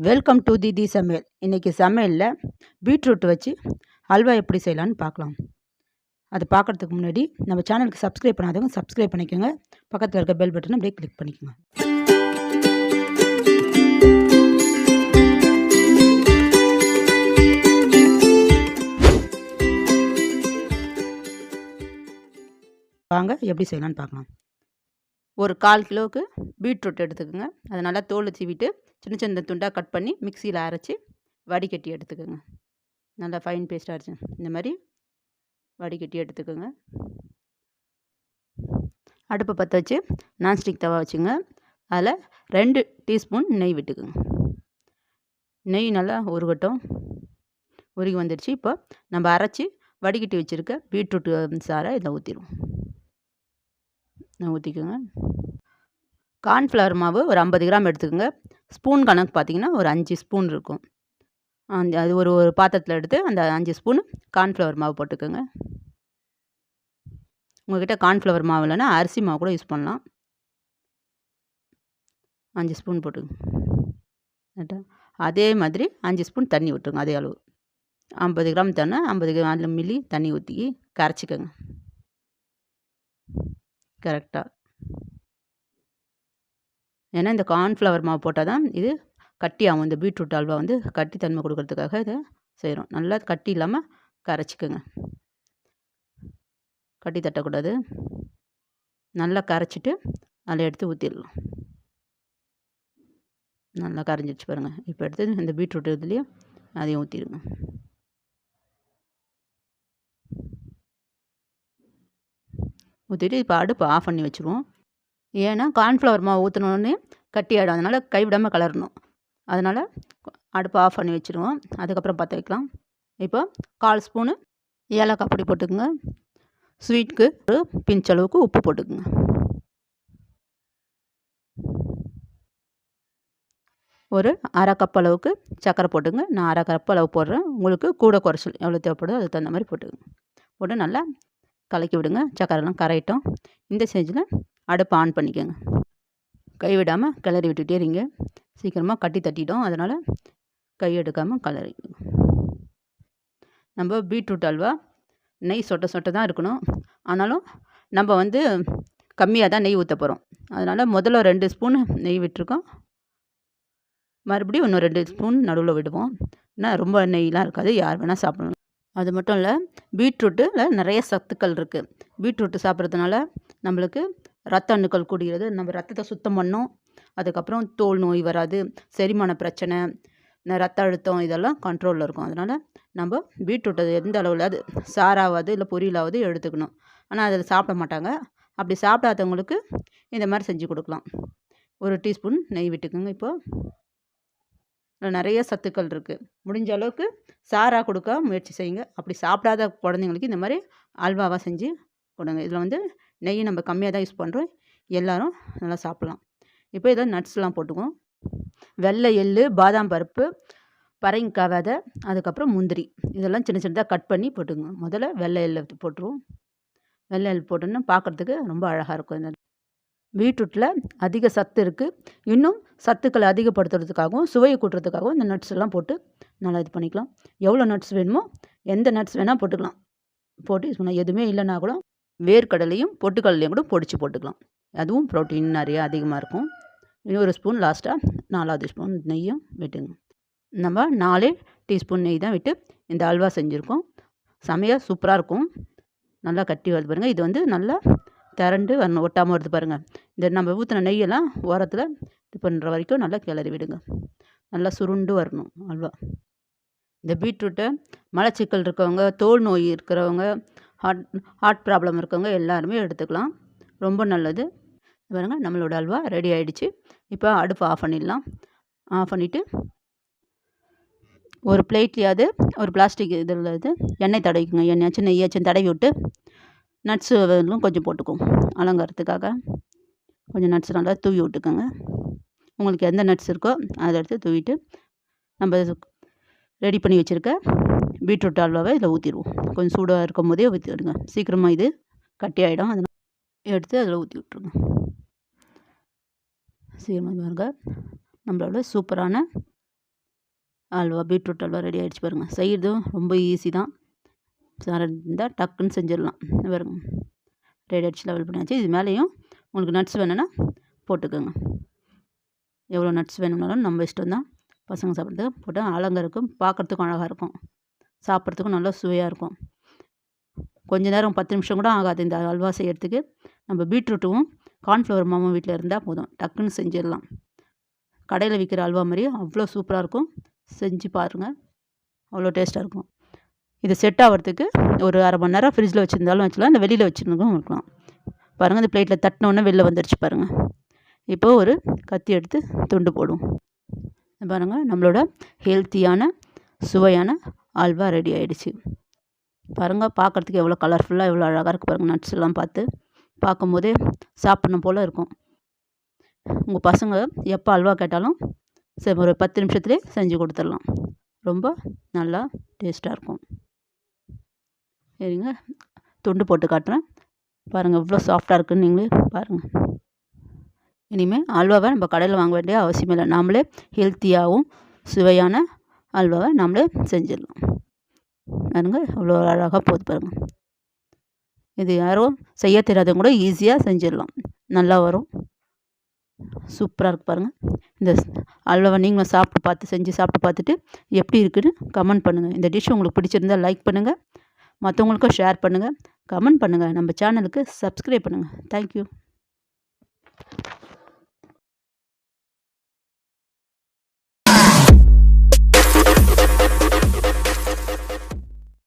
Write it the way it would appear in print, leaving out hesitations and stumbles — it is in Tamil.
வெல்கம் டு தி சமையல். இன்றைக்கி சமையலில் பீட்ரூட் வச்சு ஹல்வா எப்படி செய்யலான்னு பார்க்கலாம். அது பார்க்குறதுக்கு முன்னாடி நம்ம சேனலுக்கு சப்ஸ்கிரைப் பண்ணாதவங்க சப்ஸ்கிரைப் பண்ணிக்கோங்க. பக்கத்தில் இருக்க பெல் பட்டனை அப்படியே கிளிக் பண்ணிக்கோங்க. வாங்க எப்படி செய்யலான்னு பார்க்கலாம். ஒரு 1/4 கிலோவுக்கு பீட்ரூட் எடுத்துக்கோங்க. அதை நல்லா தோல் சீவிட்டு சின்ன சின்ன துண்டாக கட் பண்ணி மிக்சியில் அரைச்சி வடிகட்டி எடுத்துக்கோங்க. நல்லா ஃபைன் பேஸ்ட்டாக அரைச்சி இந்த மாதிரி வடிகட்டி எடுத்துக்கோங்க. அடுப்பை பற்ற வச்சு நான்ஸ்டிக் தவா வச்சுங்க. அதில் 2 டீஸ்பூன் நெய் விட்டுக்குங்க. நெய் நல்லா உருகட்டும். உருகி வந்துடுச்சு. இப்போ நம்ம அரைச்சி வடிகட்டி வச்சுருக்க பீட்ரூட் சாறை இதில் ஊற்றிடுவோம். ஊற்றிக்கோங்க. கார்ன்ஃப்ளவர் மாவு ஒரு 50 கிராம் எடுத்துக்கோங்க. ஸ்பூன் கணக்கு பார்த்திங்கன்னா ஒரு 5 ஸ்பூன் இருக்கும். அது ஒரு பாத்திரத்தில் எடுத்து அந்த 5 ஸ்பூன் கார்ன்ஃப்ளவர் மாவு போட்டுக்கோங்க. உங்கள்கிட்ட கார்ன்ஃப்ளவர் மாவு இல்லைன்னா அரிசி மாவு கூட யூஸ் பண்ணலாம். 5 ஸ்பூன் போட்டுங்க. அதே மாதிரி 5 ஸ்பூன் தண்ணி விட்டுருங்க. அதே அளவு 50 கிராம் தண்ணி 50 மில்லி தண்ணி ஊற்றி கரைச்சிக்கோங்க கரெக்டாக. ஏன்னா இந்த கார்ன்ஃப்ளவர் மாவு போட்டால் தான் இது கட்டி ஆகும். இந்த பீட்ரூட் அல்வா வந்து கட்டி தன்மை கொடுக்கறதுக்காக இதை செய்கிறோம். நல்லா கட்டி இல்லாமல் கரைச்சிக்கோங்க. கட்டி தட்டக்கூடாது. நல்லா கரைச்சிட்டு அதில் எடுத்து ஊற்றிடலாம். நல்லா கரைஞ்சிடுச்சு பாருங்கள். இப்போ எடுத்து இந்த பீட்ரூட் இதுலேயே அதையும் ஊற்றிடுங்க. ஊற்றிட்டு இப்போ அடுப்பு ஆஃப் பண்ணி வச்சுருவோம். ஏன்னா கார்ன்ஃப்ளவர் மாவு ஊற்றினோடனே கட்டி ஆகிடும். அதனால் கைவிடாமல் கலரணும். அதனால் அடுப்பு ஆஃப் பண்ணி வச்சுருவோம். அதுக்கப்புறம் பற்ற வைக்கலாம். இப்போ 1/4 ஸ்பூனு ஏலக்காய் பொடி போட்டுக்குங்க. ஸ்வீட்டுக்கு ஒரு பிஞ்ச் அளவுக்கு உப்பு போட்டுக்குங்க. ஒரு 1/2 கப் அளவுக்கு சர்க்கரை போட்டுங்க. நான் 1/2 கப் அளவு போடுறேன். உங்களுக்கு கூட குறைச்சல் எவ்வளோ தேவைப்படுதோ அதுக்கு தகுந்த மாதிரி போட்டுக்குங்க. போட்டு நல்லா கலக்கி விடுங்க. சர்க்கரைலாம் கரையிட்டோம். இந்த ஸ்டேஜில் அடுப்பு ஆன் பண்ணிக்கோங்க. கைவிடாமல் கிளறி விட்டுட்டே இருங்க. சீக்கிரமாக கட்டி தட்டிட்டோம். அதனால் கை எடுக்காமல் கிளறிங்க. நம்ம பீட்ரூட் அல்வா நெய் சொட்ட சொட்ட தான் இருக்கணும். ஆனாலும் நம்ம வந்து கம்மியாக தான் நெய் ஊற்ற போகிறோம். அதனால் முதல்ல 2 ஸ்பூன் நெய் விட்டுருக்கோம். மறுபடியும் இன்னும் 2 ஸ்பூன் நடுவில் விடுவோம். ஏன்னா ரொம்ப நெய்லாம் இருக்காது. யார் வேணால் சாப்பிடணும். அது மட்டும் இல்லை, பீட்ரூட்டில் நிறைய சத்துக்கள் இருக்குது. பீட்ரூட்டு சாப்பிட்றதுனால நம்மளுக்கு ரத்த அணுக்கள் கூடுகிறது. நம்ம ரத்தத்தை சுத்தம் பண்ணும். அதுக்கப்புறம் தோல் நோய் வராது. செரிமான பிரச்சனை, ரத்த அழுத்தம் இதெல்லாம் கண்ட்ரோலில் இருக்கும். அதனால் நம்ம பீட்ரூட்டை எந்த அளவில் சாராவது இல்லை பொரியலாவது எடுத்துக்கணும். ஆனால் அதில் சாப்பிட மாட்டாங்க. அப்படி சாப்பிடாதவங்களுக்கு இந்த மாதிரி செஞ்சு கொடுக்கலாம். ஒரு டீஸ்பூன் நெய் விட்டுக்குங்க. இப்போது நிறைய சத்துக்கள் இருக்குது. முடிஞ்ச அளவுக்கு சாரா கொடுக்க முயற்சி செய்யுங்க. அப்படி சாப்பிடாத குழந்தைங்களுக்கு இந்த மாதிரி அல்வாவாக செஞ்சு கொடுங்க. இதில் வந்து நெய் நம்ம கம்மியாக தான் யூஸ் பண்ணுறோம். எல்லோரும் நல்லா சாப்பிட்லாம். இப்போ இதில் நட்ஸ்லாம் போட்டுக்குவோம். வெள்ளை எள்ளு, பாதாம் பருப்பு, பரங்கிக்காய் விதை, அதுக்கப்புறம் முந்திரி இதெல்லாம் சின்ன சின்னதாக கட் பண்ணி போட்டுக்குங்க. முதல்ல வெள்ளை எள்ளு போட்டுருவோம். வெள்ளை எள்ளு போட்டோன்னா பார்க்குறதுக்கு ரொம்ப அழகாக இருக்கும். இந்த பீட்ரூட்டில் அதிக சத்து இருக்குது. இன்னும் சத்துக்களை அதிகப்படுத்துறதுக்காகவும் சுவையை கூட்டுறதுக்காகவும் இந்த நட்ஸ் எல்லாம் போட்டு நல்லா இது பண்ணிக்கலாம். எவ்வளோ நட்ஸ் வேணுமோ எந்த நட்ஸ் வேணால் போட்டுக்கலாம். போட்டு யூஸ் பண்ணலாம். எதுவுமே இல்லைன்னா கூட வேர்க்கடலையும் பொட்டுக்கடலையும் கூட பொடிச்சு போட்டுக்கலாம். அதுவும் ப்ரோட்டீன் நிறைய அதிகமாக இருக்கும். இன்னொரு ஸ்பூன் லாஸ்ட்டாக 4வது ஸ்பூன் நெய்யும் விட்டுங்க. நம்ம 4 டீஸ்பூன் நெய் தான் விட்டு இந்த அல்வா செஞ்சுருக்கோம். செமையாக சூப்பராக இருக்கும். நல்லா கட்டி வருது பாருங்கள். இது வந்து நல்லா திரண்டு வரணும், ஒட்டாமல் வருது பாருங்கள். இந்த நம்ம ஊற்றின நெய்யெல்லாம் ஓரத்தில் இது பண்ணுற வரைக்கும் நல்லா கிளறி விடுங்க. நல்லா சுருண்டு வரணும் அல்வா. இந்த பீட்ரூட்டை மலச்சிக்கல் இருக்கவங்க, தோல் நோய் இருக்கிறவங்க, ஹார்ட் ப்ராப்ளம் இருக்கவங்க எல்லாருமே எடுத்துக்கலாம். ரொம்ப நல்லது. பாருங்கள், நம்மளோட அல்வா ரெடி ஆகிடுச்சு. இப்போ அடுப்பு ஆஃப் பண்ணிடலாம். ஆஃப் பண்ணிவிட்டு ஒரு பிளேட்லையாவது ஒரு பிளாஸ்டிக் இதில் எண்ணெய் தடவிக்குங்க. எண்ணெயாச்சும் நெய்யாச்சும் தடவி விட்டு நட்ஸு கொஞ்சம் போட்டுக்கோங்க. அலங்காரத்துக்காக கொஞ்சம் நட்ஸ் நல்லா தூவி விட்டுக்கோங்க. உங்களுக்கு எந்த நட்ஸ் இருக்கோ அதை எடுத்து தூவிட்டு நம்ம ரெடி பண்ணி வச்சுருக்க பீட்ரூட் அல்வாவை இதில் ஊற்றிடுவோம். கொஞ்சம் சூடாக இருக்கும் போதே ஊற்றி விடுங்க. சீக்கிரமாக இது கட்டி ஆகிடும். அதனால் எடுத்து அதில் ஊற்றி விட்ருங்க. சீக்கிரமாக பாருங்க, நம்மளோட சூப்பரான அல்வா பீட்ரூட் அல்வா ரெடி ஆகிடுச்சு பாருங்கள். செய்கிறதும் ரொம்ப ஈஸி தான். இருந்தால் டக்குன்னு செஞ்சிடலாம். பாருங்க ரெடி ஆகிடுச்சு. லெவல் பண்ணியாச்சு. இது மேலேயும் உங்களுக்கு நட்ஸ் வேணும்னா போட்டுக்கோங்க. எவ்வளோ நட்ஸ் வேணும்னாலும் நம்ம இஷ்டம் தான். பசங்க சாப்பிட்றதுக்கு போட்டு அலங்கருக்கும், பார்க்குறதுக்கும் அழகாக இருக்கும், சாப்பிட்றதுக்கும் நல்லா சுவையாக இருக்கும். கொஞ்ச நேரம் 10 நிமிஷம் கூட ஆகாது இந்த அல்வா செய்கிறதுக்கு. நம்ம பீட்ரூட்டும் கார்ன்ஃப்ளவர் மாவும் வீட்டில் இருந்தால் போதும், டக்குன்னு செஞ்சிடலாம். கடையில் விற்கிற அல்வா மாதிரி அவ்வளோ சூப்பராக இருக்கும். செஞ்சு பாருங்கள், அவ்வளோ டேஸ்ட்டாக இருக்கும். இது செட் ஆகிறதுக்கு ஒரு அரை மணி நேரம் ஃப்ரிட்ஜில் வச்சுருந்தாலும் வச்சுக்கலாம், இல்லை வெளியில் வச்சுருந்தாலும் இருக்கலாம். பாருங்கள், இந்த பிளேட்டில் தட்டினோடனே வெளில வந்துடுச்சு பாருங்கள். இப்போது ஒரு கத்தி எடுத்து துண்டு போடும். பாருங்கள், நம்மளோட ஹெல்த்தியான சுவையான அல்வா ரெடி ஆகிடுச்சு. பாருங்கள், பார்க்குறதுக்கு எவ்வளோ கலர்ஃபுல்லாக எவ்வளோ அழகாக இருக்குது பாருங்கள். நட்ஸ் எல்லாம் பார்க்கும்போதே சாப்பிடணும் போல் இருக்கும். உங்கள் பசங்க எப்போ அல்வா கேட்டாலும் சரி, ஒரு 10 நிமிஷத்துலேயே செஞ்சு கொடுத்துடலாம். ரொம்ப நல்லா டேஸ்ட்டாக இருக்கும். சரிங்க, துண்டு போட்டு காட்டுறேன் பாருங்கள், எவ்வளோ சாஃப்டாக இருக்குன்னு நீங்களே பாருங்கள். இனிமேல் அல்வாவை நம்ம கடையில் வாங்க வேண்டிய அவசியம் இல்லை. நாமளே ஹெல்த்தியாகவும் சுவையான அல்வாவை நாமளே செஞ்சிடலாம். பாருங்கள், அவ்வளோ அழகாக போகுது பாருங்கள். இது யாரும் செய்ய தெரியாதவங்க கூட ஈஸியாக செஞ்சிடலாம், நல்லா வரும். சூப்பராக இருக்குது பாருங்கள். இந்த அல்வாவை நீங்களும் செஞ்சு சாப்பிட்டு பார்த்துட்டு எப்படி இருக்குன்னு கமெண்ட் பண்ணுங்கள். இந்த டிஷ் உங்களுக்கு பிடிச்சிருந்தால் லைக் பண்ணுங்கள், மற்றவங்களுக்கும் ஷேர் பண்ணுங்கள், கமெண்ட் பண்ணுங்கள், நம்ம சேனலுக்கு சப்ஸ்கிரைப் பண்ணுங்கள். தேங்க்யூ.